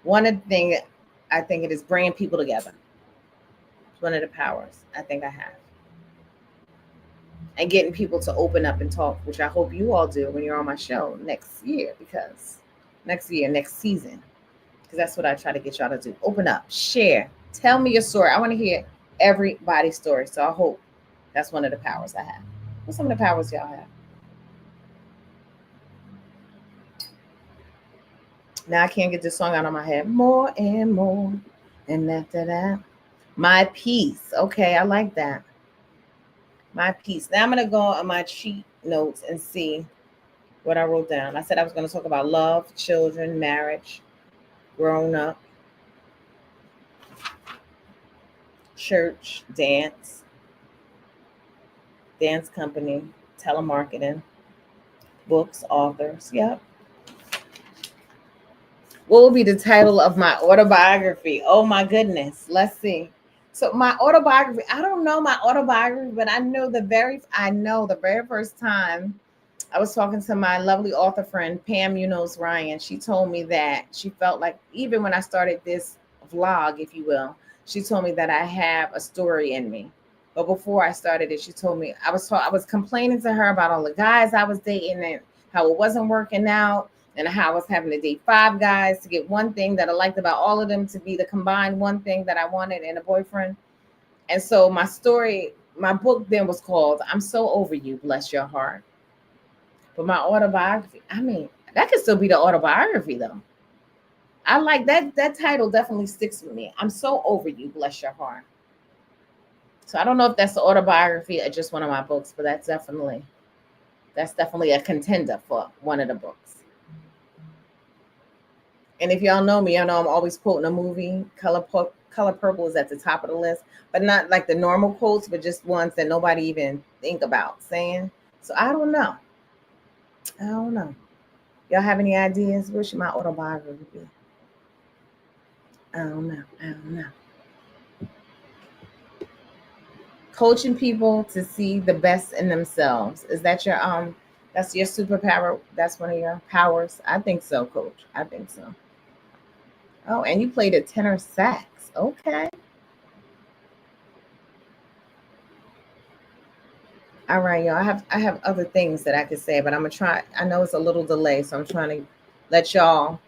one of the things I think it is bringing people together. It's one of the powers I think I have. And getting people to open up and talk, which I hope you all do when you're on my show next year, next season, because that's what I try to get y'all to do. Open up, share, tell me your story. I want to hear everybody's story. So I hope that's one of the powers I have. What's some of the powers y'all have? Now I can't get this song out of my head. More and more. And after that, my peace. Okay, I like that. My peace. Now I'm going to go on my cheat notes and see what I wrote down. I said I was going to talk about love, children, marriage, grown up, church, dance company, telemarketing, books, authors. Yep. What will be the title of my autobiography? Oh my goodness. Let's see. So my autobiography, I don't know my autobiography, but I know the very first time I was talking to my lovely author friend, Pam Munoz Ryan. She told me that she felt like, even when I started this vlog, if you will, she told me that I have a story in me. But before I started it, she told me I was complaining to her about all the guys I was dating and how it wasn't working out, and how I was having to date 5 guys to get one thing that I liked about all of them to be the combined one thing that I wanted in a boyfriend. And so my book then was called I'm So Over You, Bless Your Heart. But my autobiography, I mean, that could still be the autobiography though. I like that. That title definitely sticks with me. I'm so over you, bless your heart. So I don't know if that's the autobiography or just one of my books, but that's definitely a contender for one of the books. And if y'all know me, y'all know I'm always quoting a movie. Color Purple is at the top of the list, but not like the normal quotes, but just ones that nobody even think about saying. So I don't know. Y'all have any ideas? What should my autobiography be? I don't know. Coaching people to see the best in themselves. Is that that's your superpower? That's one of your powers? I think so, Coach. I think so. Oh, and you played a tenor sax. Okay. All right, y'all. I have other things that I could say, but I'm gonna try. I know it's a little delay, so I'm trying to let y'all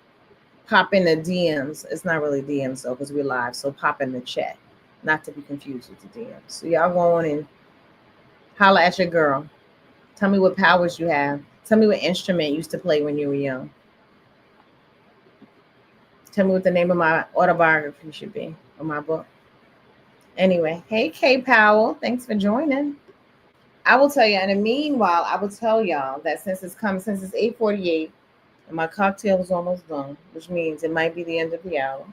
pop in the DMs. It's not really DMs though, because we're live. So pop in the chat, not to be confused with the DMs. So y'all go on and holla at your girl. Tell me what powers you have. Tell me what instrument you used to play when you were young. Tell me what the name of my autobiography should be, or my book. Anyway, hey Kay Powell, thanks for joining. I will tell you, and in the meanwhile, I will tell y'all that since it's 8:48, and my cocktail is almost done, which means it might be the end of the hour.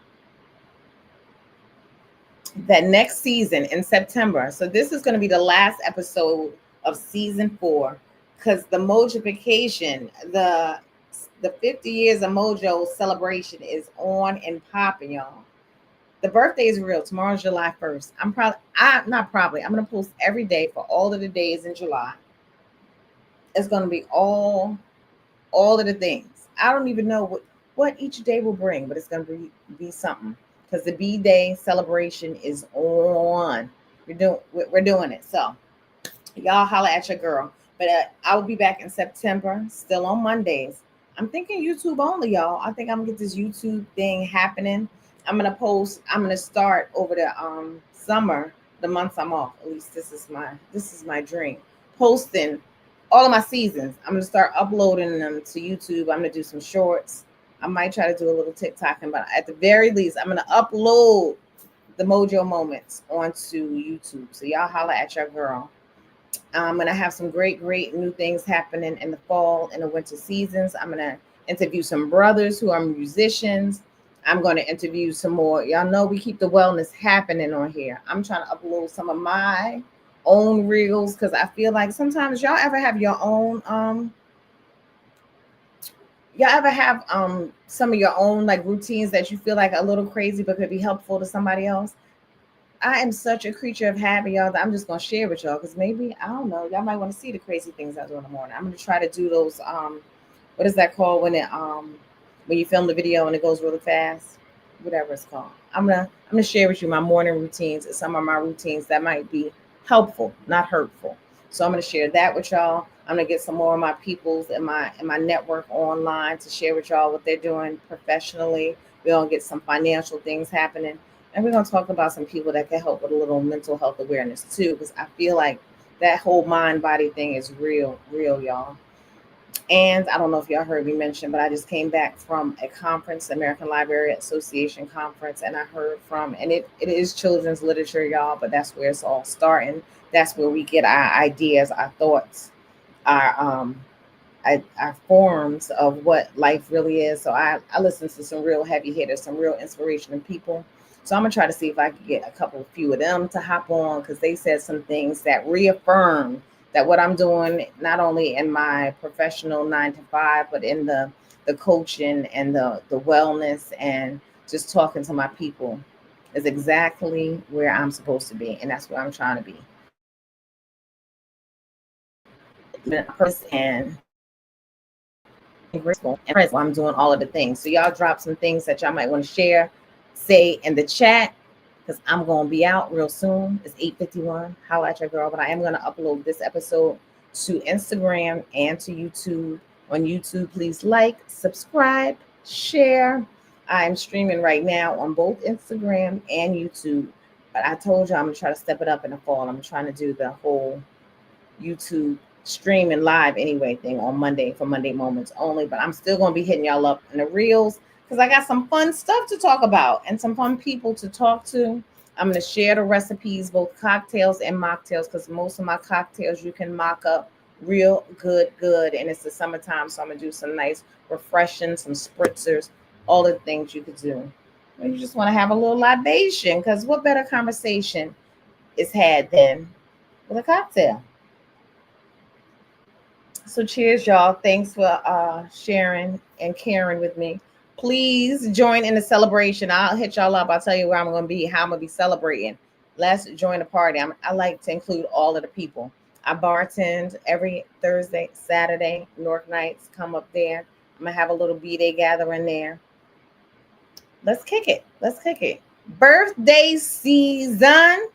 That next season in September, so this is going to be the last episode of season 4, because the Mojoification, the 50 years of Mojo celebration is on and popping, y'all. The birthday is real. Tomorrow's July 1st. I'm going to post every day for all of the days in July. It's going to be all of the things. I don't even know what each day will bring, but it's going to be something, because the B-Day celebration is on. We're doing it. So y'all holla at your girl. But I will be back in September, still on Mondays. I'm thinking YouTube only, y'all. I think I'm gonna get this YouTube thing happening. I'm gonna start over the summer, the months I'm off. At least this is my dream. Posting all of my seasons. I'm gonna start uploading them to YouTube. I'm gonna do some shorts. I might try to do a little TikToking, but at the very least, I'm gonna upload the Mojo moments onto YouTube. So y'all holla at your girl. I'm gonna have some great new things happening in the fall and the winter seasons. I'm gonna interview some brothers who are musicians. I'm gonna interview some more. Y'all know we keep the wellness happening on here. I'm trying to upload some of my own reels because I feel like sometimes y'all ever have some of your own like routines that you feel like a little crazy but could be helpful to somebody else. I am such a creature of habit, y'all, that I'm just gonna share with y'all because maybe I don't know, y'all might want to see the crazy things I do in the morning. I'm gonna try to do those what is that called when you film the video and it goes really fast? Whatever it's called. I'm gonna share with you my morning routines and some of my routines that might be helpful, not hurtful. So I'm gonna share that with y'all. I'm gonna get some more of my peoples in my network online to share with y'all what they're doing professionally. We're gonna get some financial things happening. And we're gonna talk about some people that can help with a little mental health awareness too, because I feel like that whole mind body thing is real, y'all. And I don't know if y'all heard me mention, but I just came back from a conference, American Library Association conference, and I heard from, and it is children's literature, y'all, but that's where it's all starting. That's where we get our ideas, our thoughts, our forms of what life really is. So I listen to some real heavy hitters, some real inspirational people. So I'm gonna try to see if I can get a couple few of them to hop on because they said some things that reaffirm that what I'm doing, not only in my professional 9 to 5, but in the coaching and the wellness and just talking to my people is exactly where I'm supposed to be, and that's where I'm trying to be. And grateful and present while I'm doing all of the things. So y'all drop some things that y'all might want to share, say in the chat, because I'm gonna be out real soon. It's 8:51. Holla at your girl, but I am gonna upload this episode to Instagram and to YouTube. On YouTube, please like, subscribe, share. I'm streaming right now on both Instagram and YouTube. But I told you I'm gonna try to step it up in the fall. I'm trying to do the whole YouTube streaming live anyway thing on Monday for Monday Moments only. But I'm still going to be hitting y'all up in the reels because I got some fun stuff to talk about and some fun people to talk to. I'm going to share the recipes, both cocktails and mocktails, because most of my cocktails you can mock up real good. And it's the summertime, so I'm going to do some nice refreshing, some spritzers, all the things you could do. When you just want to have a little libation, because what better conversation is had than with a cocktail? So cheers, y'all. Thanks for sharing and caring with me. Please join in the celebration. I'll hit y'all up. I'll tell you where I'm going to be, how I'm going to be celebrating. Let's join the party. I like to include all of the people. I bartend every Thursday, Saturday, North nights. Come up there. I'm going to have a little B-Day gathering there. Let's kick it. Let's kick it. Birthday season.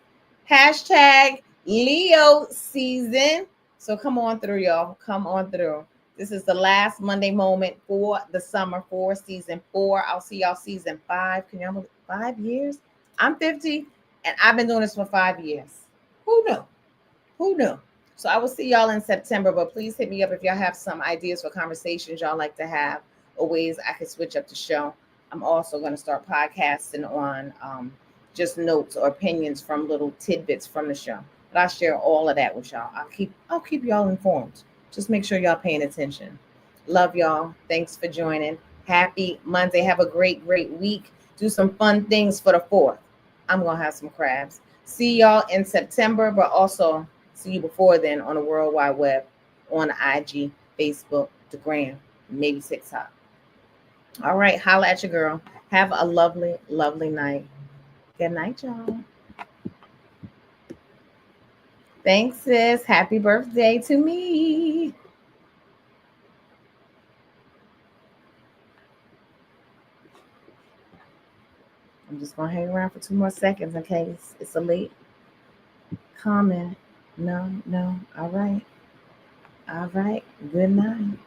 Hashtag Leo season. So come on through, y'all. Come on through. This is the last Monday moment for the summer, for season 4. I'll see y'all season 5. Can y'all believe 5 years? I'm 50 and I've been doing this for 5 years. Who knew? Who knew? So I will see y'all in September, but please hit me up if y'all have some ideas for conversations y'all like to have or ways I could switch up the show. I'm also going to start podcasting on just notes or opinions from little tidbits from the show. But I'll share all of that with y'all. I'll keep y'all informed. Just make sure y'all paying attention. Love y'all. Thanks for joining. Happy Monday. Have a great week. Do some fun things for the 4th. I'm going to have some crabs. See y'all in September, but also see you before then on the World Wide Web, on IG, Facebook, the Gram, maybe TikTok. All right, holla at your girl. Have a lovely night. Good night, y'all. Thanks, sis. Happy birthday to me. I'm just going to hang around for 2 more seconds in case it's a late comment. No. All right. Good night.